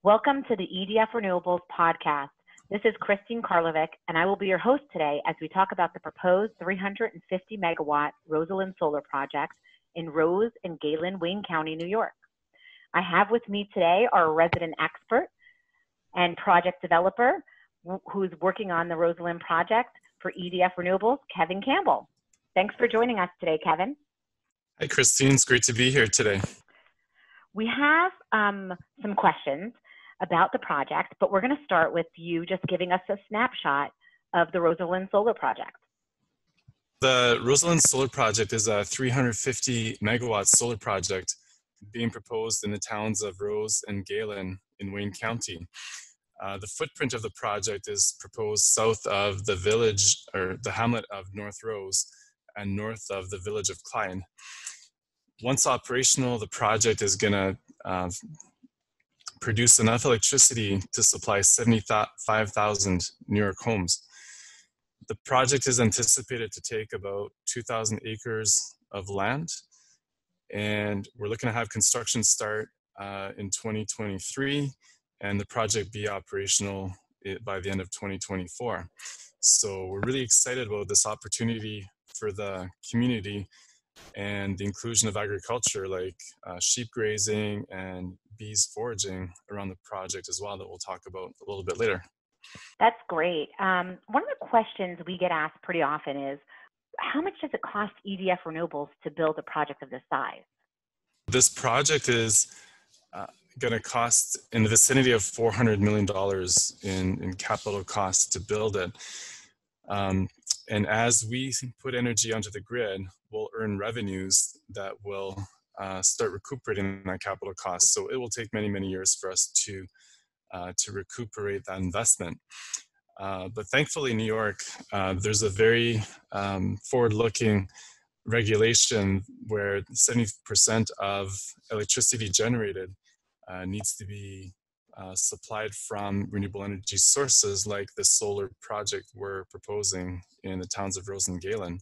Welcome to the EDF Renewables podcast. This is Christine Karlovic, and I will be your host today as we talk about the proposed 350 megawatt Rosalen Solar Project in Rose and Galen, Wayne County, New York. I have with me today our resident expert and project developer who's working on the Rosalen project for EDF Renewables, Kevin Campbell. Thanks for joining us today, Kevin. Hi, Christine. It's great to be here today. We have some questions about the project, but we're going to start with you just giving us a snapshot of the Rosalen Solar Project. The Rosalen Solar Project is a 350 megawatt solar project being proposed in the towns of Rose and Galen in Wayne County. The footprint of the project is proposed south of the village or the hamlet of North Rose and north of the village of Klein. Once operational, the project is going to produce enough electricity to supply 75,000 New York homes. The project is anticipated to take about 2,000 acres of land, and we're looking to have construction start in 2023 and the project be operational by the end of 2024. So we're really excited about this opportunity for the community and the inclusion of agriculture like sheep grazing and bees foraging around the project as well that we'll talk about a little bit later. That's great. One of the questions we get asked pretty often is, how much does it cost EDF Renewables to build a project of this size? This project is going to cost in the vicinity of $400 million in capital costs to build it. And as we put energy onto the grid, we'll earn revenues that will start recuperating that capital cost. So it will take many, many years for us to recuperate that investment. But thankfully, in New York, there's a very forward-looking regulation where 70% of electricity generated needs to be supplied from renewable energy sources like the solar project we're proposing in the towns of Rose and Galen.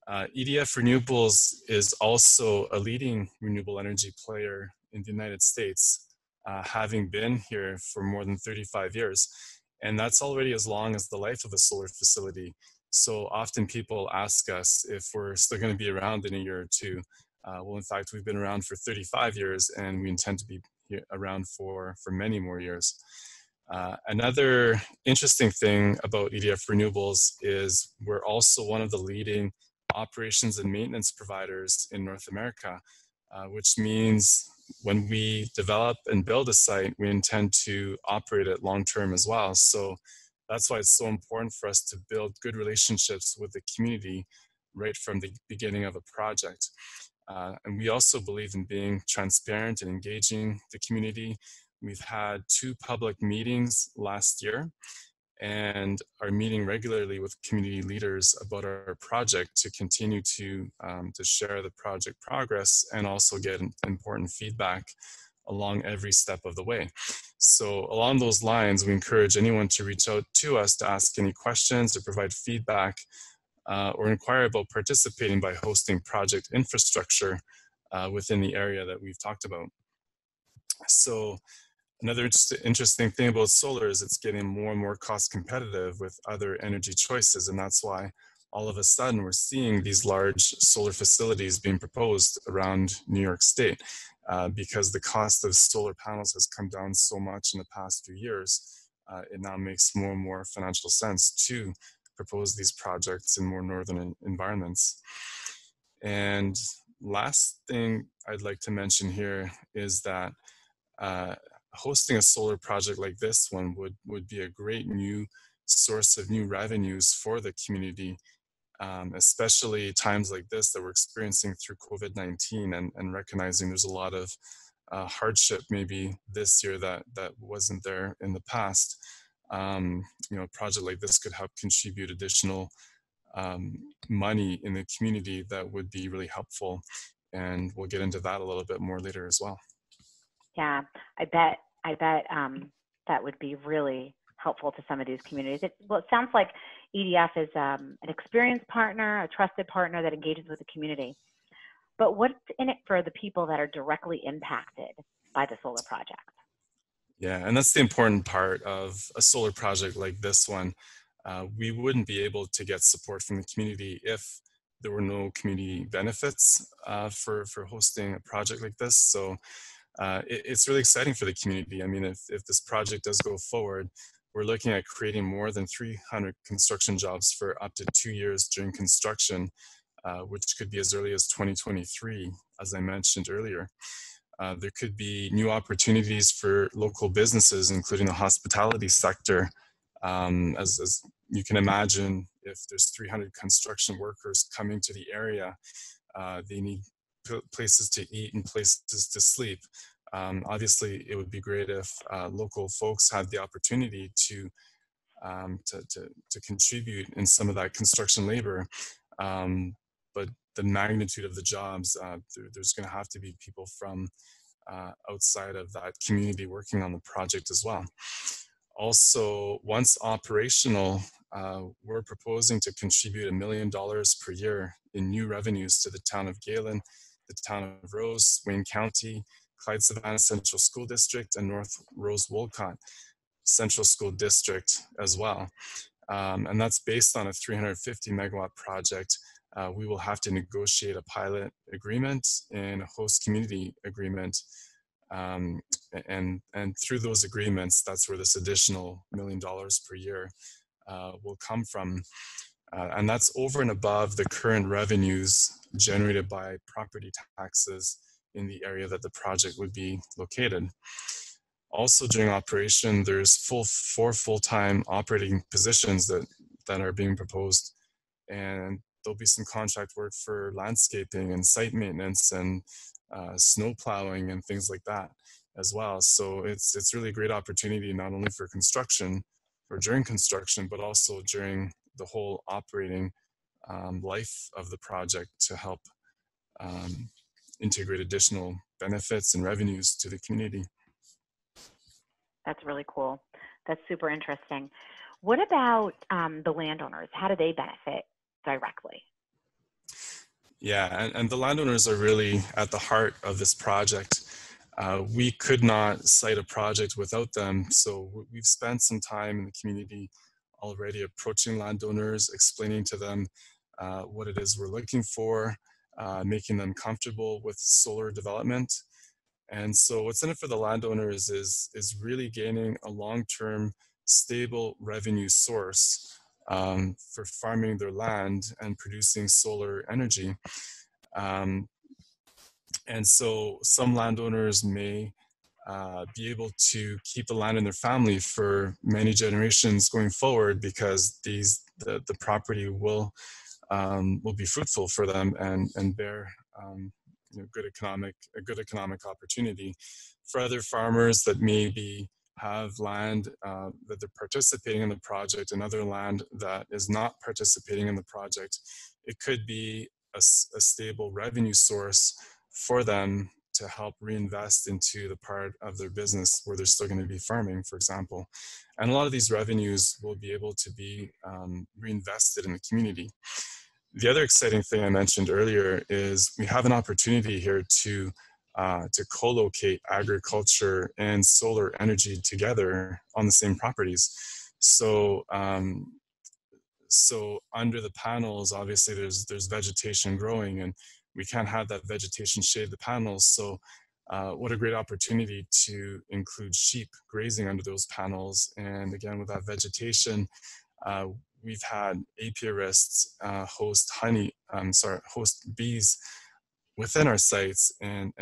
EDF Renewables is also a leading renewable energy player in the United States, having been here for more than 35 years. And that's already as long as the life of a solar facility. So often people ask us if we're still going to be around in a year or two. Well, in fact, we've been around for 35 years and we intend to be around for many more years. Another interesting thing about EDF Renewables is we're also one of the leading operations and maintenance providers in North America, which means when we develop and build a site, we intend to operate it long-term as well. So that's why it's so important for us to build good relationships with the community right from the beginning of a project. And we also believe in being transparent and engaging the community. We've had 2 public meetings last year and are meeting regularly with community leaders about our project to continue to share the project progress and also get important feedback along every step of the way. So along those lines, we encourage anyone to reach out to us to ask any questions or provide feedback or inquire about participating by hosting project infrastructure within the area that we've talked about. So another interesting thing about solar is it's getting more and more cost competitive with other energy choices, and that's why all of a sudden we're seeing these large solar facilities being proposed around New York State because the cost of solar panels has come down so much in the past few years. It now makes more and more financial sense to propose these projects in more northern environments. And last thing I'd like to mention here is that hosting a solar project like this one would be a great new source of new revenues for the community, especially times like this that we're experiencing through COVID-19 and recognizing there's a lot of hardship maybe this year that wasn't there in the past. A project like this could help contribute additional money in the community that would be really helpful. And we'll get into that a little bit more later as well. Yeah, I bet that would be really helpful to some of these communities. It sounds like EDF is an experienced partner, a trusted partner that engages with the community. But what's in it for the people that are directly impacted by the solar project? Yeah, and that's the important part of a solar project like this one. We wouldn't be able to get support from the community if there were no community benefits for hosting a project like this. So it's really exciting for the community. I mean, if this project does go forward, we're looking at creating more than 300 construction jobs for up to 2 years during construction, which could be as early as 2023, as I mentioned earlier. There could be new opportunities for local businesses, including the hospitality sector. As you can imagine, if there's 300 construction workers coming to the area, they need places to eat and places to sleep. Obviously, it would be great if local folks had the opportunity to contribute in some of that construction labor. But the magnitude of the jobs, there's going to have to be people from outside of that community working on the project as well. Also, once operational, we're proposing to contribute $1 million per year in new revenues to the town of Galen, the town of Rose, Wayne County, Clyde Savannah Central School District, and North Rose Wolcott Central School District as well. And that's based on a 350 megawatt project. We will have to negotiate a pilot agreement and a host community agreement. And through those agreements, that's where this additional $1 million per year will come from. And that's over and above the current revenues generated by property taxes in the area that the project would be located. Also during operation, there's four full-time operating positions that are being proposed, and there'll be some contract work for landscaping and site maintenance and snow plowing and things like that as well. So it's really a great opportunity, not only for construction or during construction, but also during the whole operating life of the project to help integrate additional benefits and revenues to the community. That's really cool. That's super interesting. What about the landowners? How do they benefit directly? Yeah, and the landowners are really at the heart of this project. We could not cite a project without them, so we've spent some time in the community already approaching landowners, explaining to them what it is we're looking for, making them comfortable with solar development. And so what's in it for the landowners is really gaining a long-term stable revenue source for farming their land and producing solar energy. And so some landowners may be able to keep the land in their family for many generations going forward, because the property will be fruitful for them and bear a good economic opportunity. For other farmers that maybe have land that they're participating in the project and other land that is not participating in the project, it could be a stable revenue source for them to help reinvest into the part of their business where they're still going to be farming, for example. And a lot of these revenues will be able to be reinvested in the community. The other exciting thing I mentioned earlier is we have an opportunity here to co-locate agriculture and solar energy together on the same properties. So so under the panels, obviously there's vegetation growing, and we can't have that vegetation shade the panels. So what a great opportunity to include sheep grazing under those panels. And again, with that vegetation, we've had apiarists host bees within our sites, and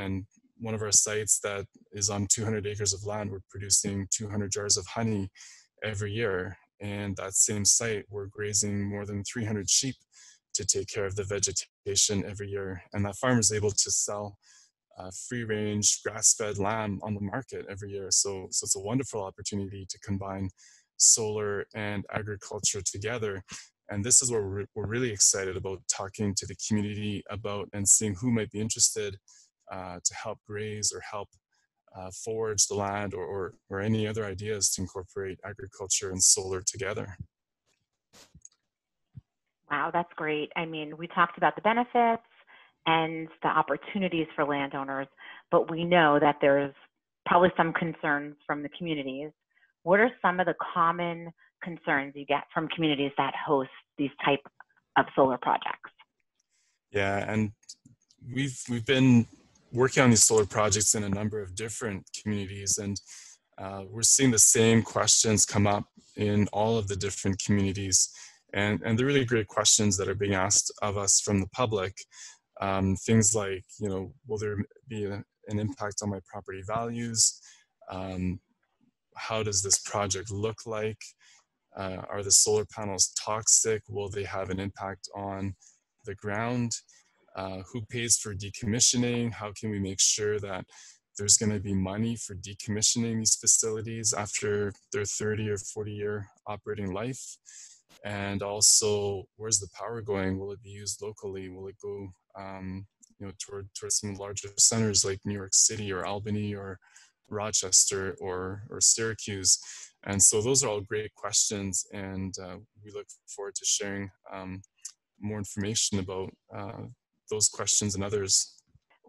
one of our sites that is on 200 acres of land, we're producing 200 jars of honey every year. And that same site, we're grazing more than 300 sheep to take care of the vegetation every year. And that farmer is able to sell free-range grass-fed lamb on the market every year. So it's a wonderful opportunity to combine solar and agriculture together. And this is where we're really excited about talking to the community about and seeing who might be interested to help graze or help forage the land, or any other ideas to incorporate agriculture and solar together. Wow, that's great. I mean, we talked about the benefits and the opportunities for landowners, but we know that there's probably some concerns from the communities. What are some of the common concerns you get from communities that host these type of solar projects? Yeah, and we've been working on these solar projects in a number of different communities, and we're seeing the same questions come up in all of the different communities. And they're really great questions that are being asked of us from the public. Things like, will there be an impact on my property values? How does this project look like? Are the solar panels toxic? Will they have an impact on the ground? Who pays for decommissioning? How can we make sure that there's going to be money for decommissioning these facilities after their 30 or 40-year operating life? And also, where's the power going? Will it be used locally? Will it go towards some larger centers like New York City or Albany or Rochester or Syracuse? And so those are all great questions, and we look forward to sharing more information about those questions and others.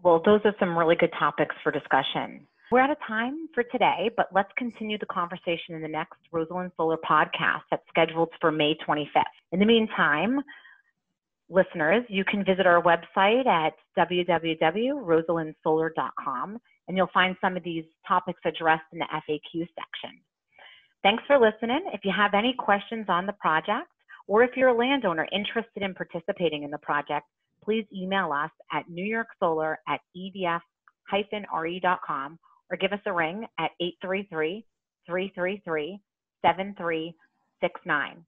Well, those are some really good topics for discussion. We're out of time for today, but let's continue the conversation in the next Rosalen Solar podcast that's scheduled for May 25th. In the meantime, listeners, you can visit our website at www.rosalensolar.com, and you'll find some of these topics addressed in the FAQ section. Thanks for listening. If you have any questions on the project, or if you're a landowner interested in participating in the project, please email us at newyorksolar@edf-re.com or give us a ring at 833-333-7369.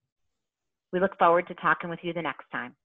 We look forward to talking with you the next time.